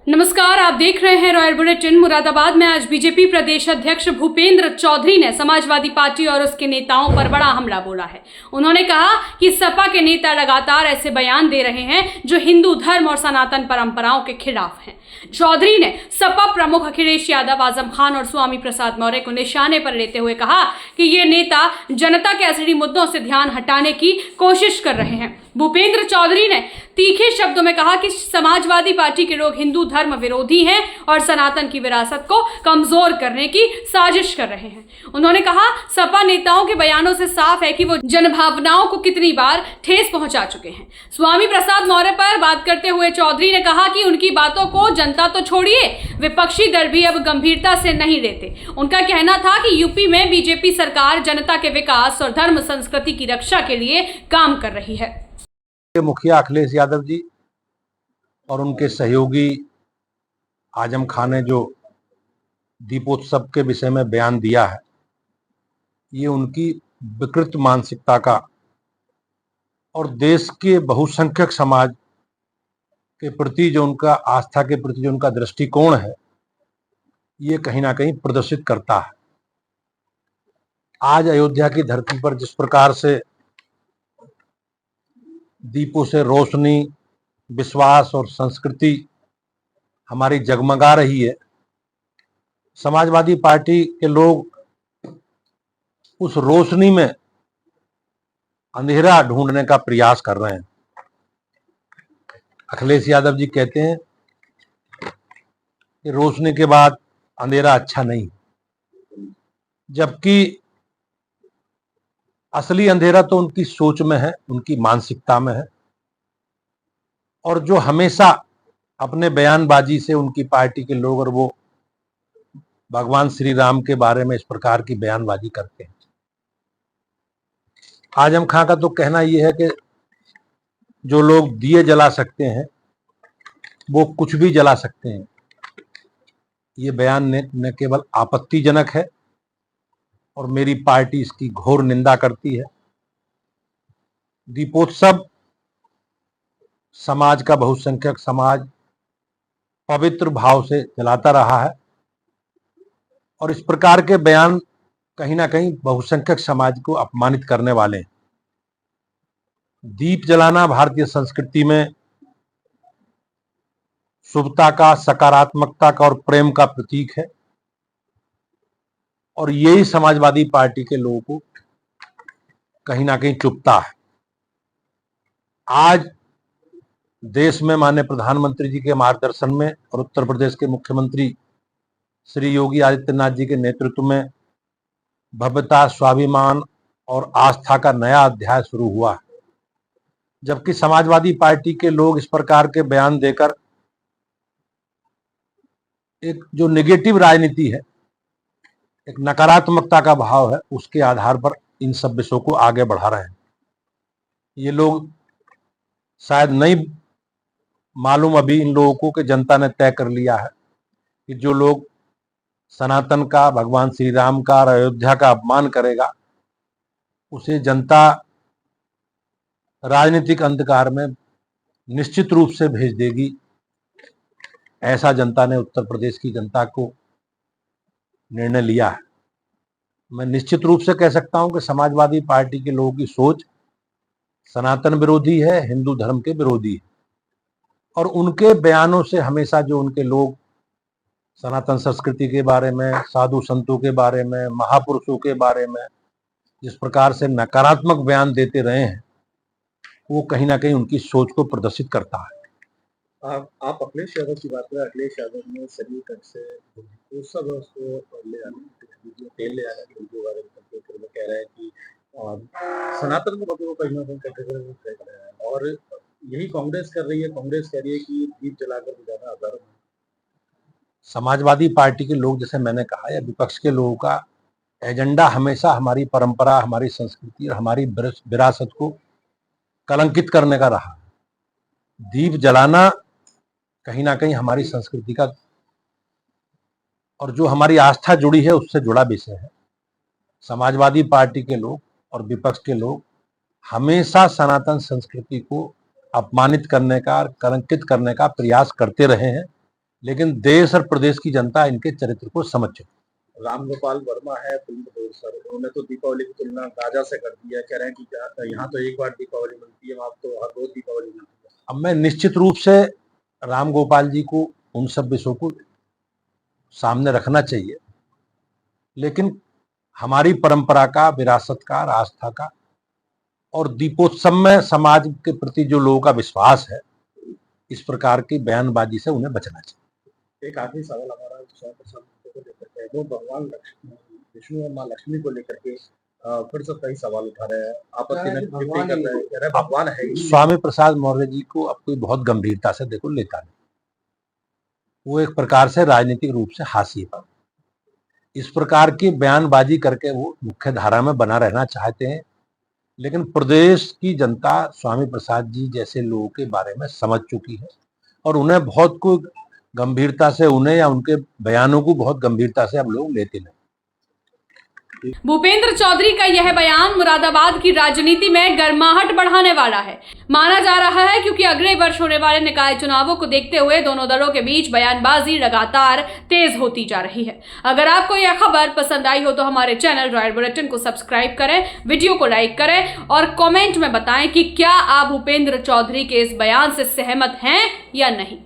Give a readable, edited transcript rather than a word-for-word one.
नमस्कार, आप देख रहे हैं रॉयल बुलेटिन। मुरादाबाद में आज बीजेपी प्रदेश अध्यक्ष भूपेंद्र चौधरी ने समाजवादी पार्टी और उसके नेताओं पर बड़ा हमला बोला है। उन्होंने कहा कि सपा के नेता लगातार ऐसे बयान दे रहे हैं जो हिंदू धर्म और सनातन परंपराओं के खिलाफ हैं। चौधरी ने सपा प्रमुख अखिलेश यादव, आजम खान और स्वामी प्रसाद मौर्य को निशाने पर लेते हुए कहा कि ये नेता जनता के असली मुद्दों से ध्यान हटाने की कोशिश कर रहे हैं। भूपेंद्र चौधरी ने तीखे शब्दों में कहा कि समाजवादी पार्टी के लोग हिंदू धर्म विरोधी हैं और सनातन की विरासत को कमजोर करने की साजिश कर रहे हैं। उन्होंने कहा, सपा नेताओं के बयानों से साफ है कि वो जनभावनाओं को कितनी बार ठेस पहुंचा चुके हैं। स्वामी प्रसाद मौर्य पर बात करते हुए चौधरी ने कहा कि उनकी बातों को जनता तो छोड़िए, विपक्षी दल भी अब गंभीरता से नहीं लेते। उनका कहना था कि यूपी में बीजेपी सरकार जनता के विकास और धर्म संस्कृति की रक्षा के लिए काम कर रही है। मुखिया अखिलेश यादव जी और उनके सहयोगी आजम खान ने जो दीपोत्सव के विषय में बयान दिया है, ये उनकी विकृत मानसिकता का और देश के बहुसंख्यक समाज के प्रति जो उनका आस्था के प्रति जो उनका दृष्टिकोण है, ये कहीं ना कहीं प्रदर्शित करता है। आज अयोध्या की धरती पर जिस प्रकार से दीपों से रोशनी, विश्वास और संस्कृति हमारी जगमगा रही है, समाजवादी पार्टी के लोग उस रोशनी में अंधेरा ढूंढने का प्रयास कर रहे हैं। अखिलेश यादव जी कहते हैं कि रोशनी के बाद अंधेरा अच्छा नहीं, जबकि असली अंधेरा तो उनकी सोच में है, उनकी मानसिकता में है। और जो हमेशा अपने बयानबाजी से उनकी पार्टी के लोग और वो भगवान श्री राम के बारे में इस प्रकार की बयानबाजी करते हैं। आजम खां का तो कहना यह है कि जो लोग दिए जला सकते हैं वो कुछ भी जला सकते हैं। ये बयान न केवल आपत्तिजनक है और मेरी पार्टी इसकी घोर निंदा करती है। दीपोत्सव समाज का बहुसंख्यक समाज पवित्र भाव से जलाता रहा है और इस प्रकार के बयान कहीं ना कहीं बहुसंख्यक समाज को अपमानित करने वाले हैं। दीप जलाना भारतीय संस्कृति में शुभता का, सकारात्मकता का और प्रेम का प्रतीक है और यही समाजवादी पार्टी के लोगों को कहीं ना कहीं चुभता है। आज देश में माननीय प्रधानमंत्री जी के मार्गदर्शन में और उत्तर प्रदेश के मुख्यमंत्री श्री योगी आदित्यनाथ जी के नेतृत्व में भव्यता, स्वाभिमान और आस्था का नया अध्याय शुरू हुआ है, जबकि समाजवादी पार्टी के लोग इस प्रकार के बयान देकर एक जो नेगेटिव राजनीति है, एक नकारात्मकता का भाव है, उसके आधार पर इन सब विषयों को आगे बढ़ा रहे हैं। ये लोग शायद नहीं मालूम अभी इन लोगों को कि जनता ने तय कर लिया है कि जो लोग सनातन का, भगवान श्री राम का और अयोध्या का अपमान करेगा उसे जनता राजनीतिक अंधकार में निश्चित रूप से भेज देगी। ऐसा जनता ने, उत्तर प्रदेश की जनता को निर्णय लिया है। मैं निश्चित रूप से कह सकता हूं कि समाजवादी पार्टी के लोगों की सोच सनातन विरोधी है, हिंदू धर्म के विरोधी है और उनके बयानों से हमेशा जो उनके लोग सनातन संस्कृति के बारे में, साधु संतों के बारे में, महापुरुषों के बारे में जिस प्रकार से नकारात्मक बयान देते रहे हैं, वो कहीं ना कहीं उनकी सोच को प्रदर्शित करता है। आप अखिलेश यादव की बात करें। अखिलेश यादव ने सभी तक से वो सब उसको ले आने तेल ले आने के बारे में कह रहे हैं कि सनातन को कहीं ना कहीं कैटेगरी में फेंक रहे हैं और यही कांग्रेस कर रही है। कांग्रेस कह रही है कि दीप जलाकर गुजारना अधर्म है। समाजवादी पार्टी के लोग, जैसे मैंने कहा, या विपक्ष के लोगों का एजेंडा हमेशा हमारी परंपरा, हमारी संस्कृति और हमारी विरासत को कलंकित करने का रहा। दीप जलाना कहीं ना कहीं हमारी संस्कृति का और जो हमारी आस्था जुड़ी है उससे जुड़ा विषय है। समाजवादी पार्टी के लोग और विपक्ष के लोग हमेशा सनातन संस्कृति को अपमानित करने का, कलंकित करने का प्रयास करते रहे हैं लेकिन देश और प्रदेश की जनता इनके चरित्र को समझ चुकी। रामगोपाल वर्मा है फिल्म प्रोड्यूसर, उन्होंने तो दीपावली की तुलना गाजा से कर दी है, कह रहे हैं कि यहाँ तो एक बार दीपावली मिलती है, वहाँ तो हर रोज दीपावली मिलती है। अब मैं निश्चित रूप से राम गोपाल जी को उन सब विषयों को सामने रखना चाहिए, लेकिन हमारी परंपरा का, विरासत का, आस्था का और दीपोत्सव में समाज के प्रति जो लोगों का विश्वास है, इस प्रकार की बयानबाजी से उन्हें बचना चाहिए। एक आखिरी सवाल हमारा स्वामी प्रसाद को लेकर के है, वो भगवान विष्णु और माँ लक्ष्मी को लेकर के फिर से कई सवाल उठा रहे हैं, आपत्ति में टिप्पणी कर रहे हैं, कह रहे हैं भगवान है ही। स्वामी प्रसाद मौर्य जी को अब कोई बहुत गंभीरता से देखो लेता नहीं, वो एक प्रकार से राजनीतिक रूप से हाशिए पर, इस प्रकार की बयानबाजी करके वो मुख्य धारा में बना रहना चाहते हैं। लेकिन प्रदेश की जनता स्वामी प्रसाद जी जैसे लोगों के बारे में समझ चुकी है और उन्हें बहुत को गंभीरता से, उन्हें या उनके बयानों को बहुत गंभीरता से अब लोग लेते नहीं। भूपेंद्र चौधरी का यह बयान मुरादाबाद की राजनीति में गर्माहट बढ़ाने वाला है, माना जा रहा है, क्योंकि अगले वर्ष होने वाले निकाय चुनावों को देखते हुए दोनों दलों के बीच बयानबाजी लगातार तेज होती जा रही है। अगर आपको यह खबर पसंद आई हो तो हमारे चैनल रॉयल बुलेटिन को सब्सक्राइब करें, वीडियो को लाइक करें और कमेंट में बताएं कि क्या आप भूपेंद्र चौधरी के इस बयान से सहमत हैं या नहीं।